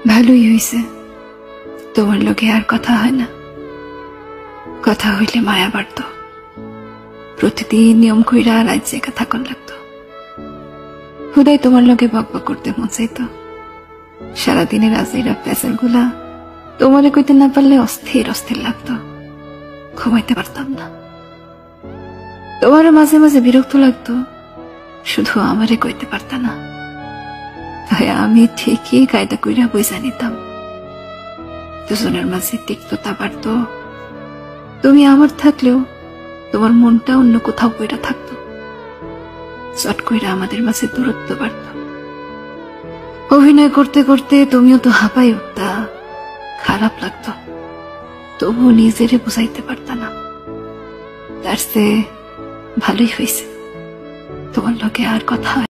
ভালোই হইছে, তোমার লোকে আর কথা হয় না। কথা হইলে মায়া বাড়ত, প্রতিদিন নিয়ম কইরা রাত জেগে থাকুন লাগতো। হুদাই তোমার লোকে বকবক করতে মন চাইতো। সারাদিনের আজেরা প্যাসেল গুলা তোমারে কইতে না পারলে অস্থির অস্থির লাগতো, ঘুমাইতে পারতাম না। তোমারও মাঝে মাঝে বিরক্ত লাগতো, শুধু আমারে কইতে পারতা না। তাই আমি ঠিকই কায়দা কইরা বুঝা নিতাম। দুজনের মাঝে তিক্ততা বাড়ত। তুমি আমার থাকলেও তোমার মনটা অন্য কোথাও কইরা থাকতো। চট কইরা আমাদের মাঝে দূরত্ব বাড়ত। অভিনয় করতে করতে তুমিও তো হাঁপাই উঠতা, খারাপ লাগতো, তবু নিজেরে বুঝাইতে পারতা না। তার চেয়ে ভালোই হয়েছে, তোমার লোকে আর কথা